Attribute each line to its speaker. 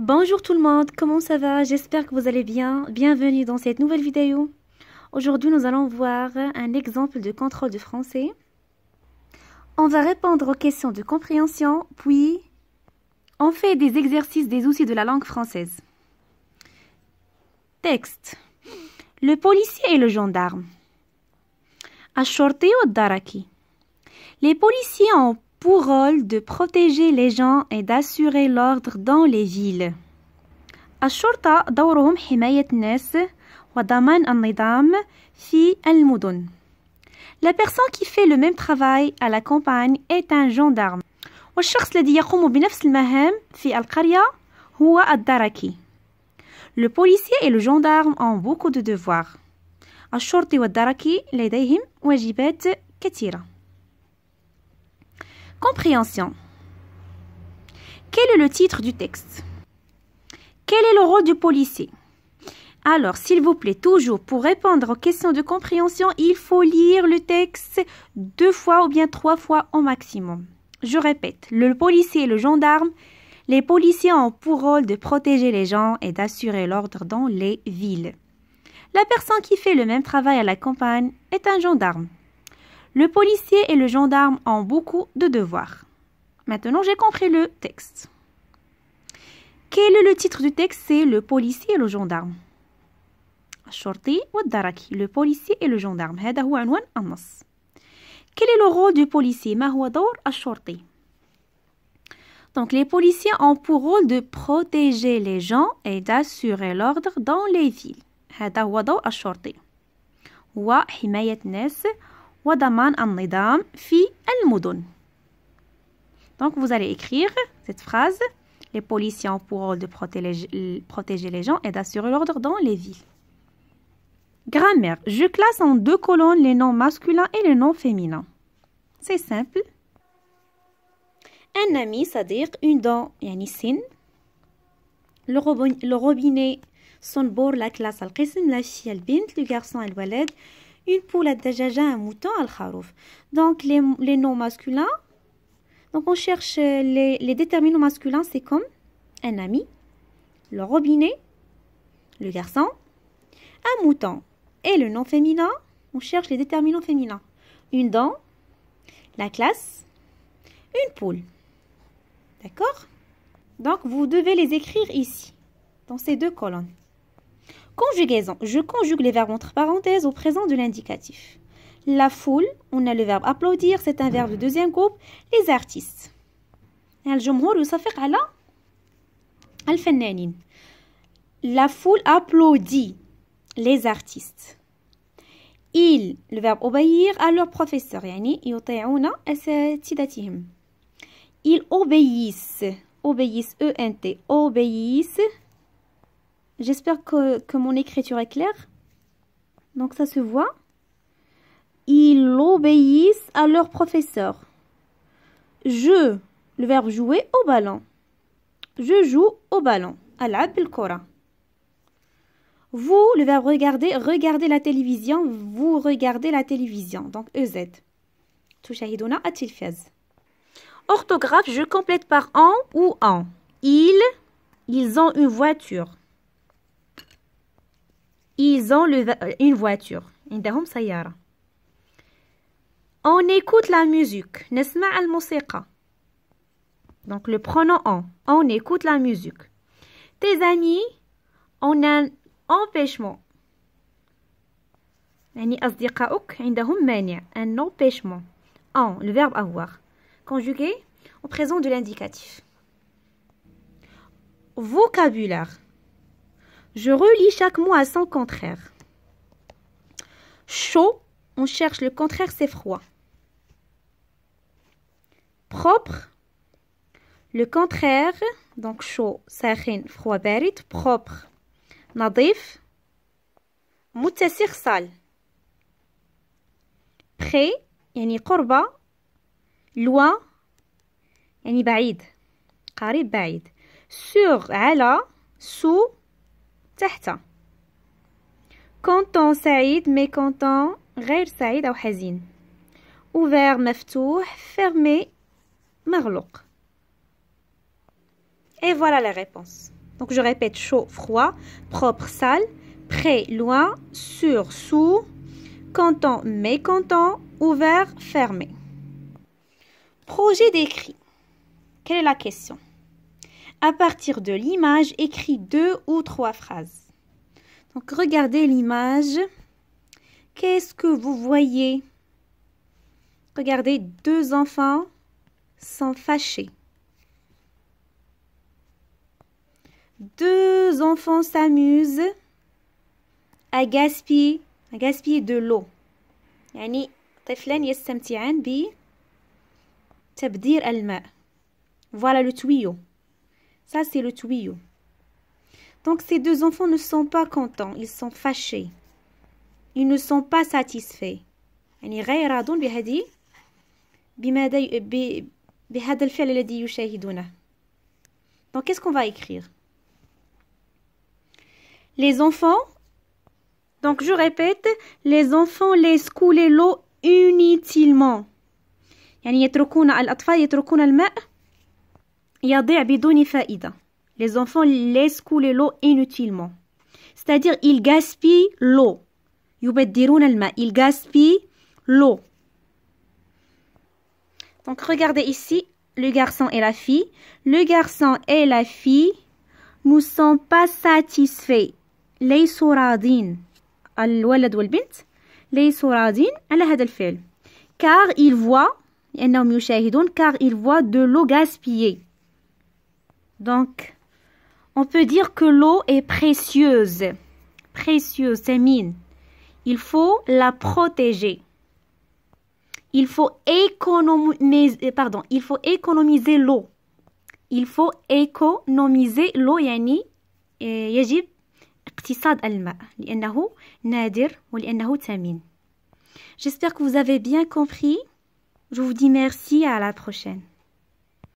Speaker 1: Bonjour tout le monde, comment ça va? J'espère que vous allez bien. Bienvenue dans cette nouvelle vidéo. Aujourd'hui, nous allons voir un exemple de contrôle de français. On va répondre aux questions de compréhension, puis on fait des exercices des outils de la langue française. Texte. Le policier et le gendarme. الشرطي والدركي. Les policiers ont pour rôle de protéger les gens et d'assurer l'ordre dans les villes. الشرطة دورهم حماية الناس وضمان النظام في المدن. La personne qui fait le même travail à la campagne est un gendarme. والشخص الذي يقوم بنفس المهام في القرية هو الدركي. Le policier et le gendarme ont beaucoup de devoirs. الشرطي والدركي لديهم واجبات كثيرة. Compréhension. Quel est le titre du texte? Quel est le rôle du policier? Alors, s'il vous plaît, toujours, pour répondre aux questions de compréhension, il faut lire le texte 2 fois ou bien 3 fois au maximum. Je répète, le policier et le gendarme, les policiers ont pour rôle de protéger les gens et d'assurer l'ordre dans les villes. La personne qui fait le même travail à la campagne est un gendarme. Le policier et le gendarme ont beaucoup de devoirs. Maintenant, j'ai compris le texte. Quel est le titre du texte? C'est le policier et le gendarme. الشرطي والدركي. Le policier et le gendarme. هذا هو عنوان النص. Quel est le rôle du policier? ما هو دور الشرطي? Donc, les policiers ont pour rôle de protéger les gens et d'assurer l'ordre dans les villes. هذا هو دور الشرطي. هو حماية الناس وضمان النظام في المدن. Donc, vous allez écrire cette phrase. Les policiers ont pour rôle de protéger les gens et d'assurer l'ordre dans les villes. Grammaire. Je classe en 2 colonnes les noms masculins et les noms féminins. C'est simple. Un ami, صديق, une dent, يعني سن. Le robinet, صنبور, la classe, القسم, la fille, البنت, le garçon, الولد, une poule, الدجاجة, un mouton, الخروف. Donc, les noms masculins. Donc, on cherche les déterminants masculins, c'est comme un ami, le robinet, le garçon, un mouton. Et le nom féminin, on cherche les déterminants féminins. Une dent, la classe, une poule. D'accord? Donc, vous devez les écrire ici, dans ces 2 colonnes. Conjugaison. Je conjugue les verbes entre parenthèses au présent de l'indicatif. La foule, on a le verbe applaudir, c'est un verbe de 2e groupe. Les artistes. الجمهور يصفق على الفنانين. La foule applaudit les artistes. Ils, le verbe obéir à leur professeur, يعني يطيعون أساتذتهم. Ils obéissent, E-N-T, obéissent. J'espère que mon écriture est claire. Donc ça se voit. Ils obéissent à leur professeur. Je, le verbe jouer au ballon. Je joue au ballon. ألعب بالكرة. Vous, le verbe regarder, regardez la télévision. Vous regardez la télévision. Donc EZ. تشاهدون التلفاز. Orthographe, je complète par en ou en. Ils ont une voiture. Ils ont une voiture. عندهم سيارة. On écoute la musique. نسمع الموسيقى. Donc le pronom en. On écoute la musique. Tes amis ont un empêchement. يعني أصدقائك عندهم مانع. Un empêchement. En, le verbe avoir. Conjugué au présent de l'indicatif. Vocabulaire. Je relis chaque mot à son contraire. Chaud, on cherche le contraire, c'est froid. Propre, le contraire, donc chaud, ساخن, froid, بارد, propre. نظيف, متسخ, sale. Près, يعني قربة, loin, يعني بعيد, قريب, بعيد. Sur, على, sous, تحت. Content, سعيد, mécontent, غير سعيد أو حزين. Ouvert, مفتوح, fermé, مغلوق. Et voilà les réponses. Donc je répète, chaud, froid, propre, sale, près, loin, sur, sous, content, mécontent, ouvert, fermé. Projet d'écrit. Quelle est la question? À partir de l'image, écris 2 ou 3 phrases. Donc regardez l'image. Qu'est-ce que vous voyez? Regardez, 2 enfants sont fâchés. 2 enfants s'amusent à gaspiller de l'eau. يعني طفلان يستمتعان بتبذير الماء. Voilà le tuyau. Ça, c'est le tuyau. Donc, ces 2 enfants ne sont pas contents. Ils sont fâchés. Ils ne sont pas satisfaits. يعني غير راضون بهذا الفعل الذي يشاهدونه. Donc, qu'est-ce qu'on va écrire? Les enfants, donc je répète, les enfants laissent couler l'eau inutilement. يعني الأطفال يتركون الماء يضيع بدون فائدة. Les enfants laissent couler l'eau inutilement. C'est-à-dire, ils gaspillent l'eau. يبذرون الماء. Ils gaspillent l'eau. Donc, regardez ici, le garçon et la fille. Le garçon et la fille ne sont pas satisfaits. ليسوا راضين. الولد والبنت ليسوا راضين على هذا الفعل. Car ils voient, لأنهم يشاهدون, car ils voient de l'eau gaspillée. Donc, on peut dire que l'eau est précieuse. Précieuse, c'est mine. Il faut la protéger. Il faut économiser l'eau. Il faut économiser l'eau. يعني يجب اقتصاد الماء لأنه نادر ولأنه ثمين. J'espère que vous avez bien compris. Je vous dis merci, à la prochaine.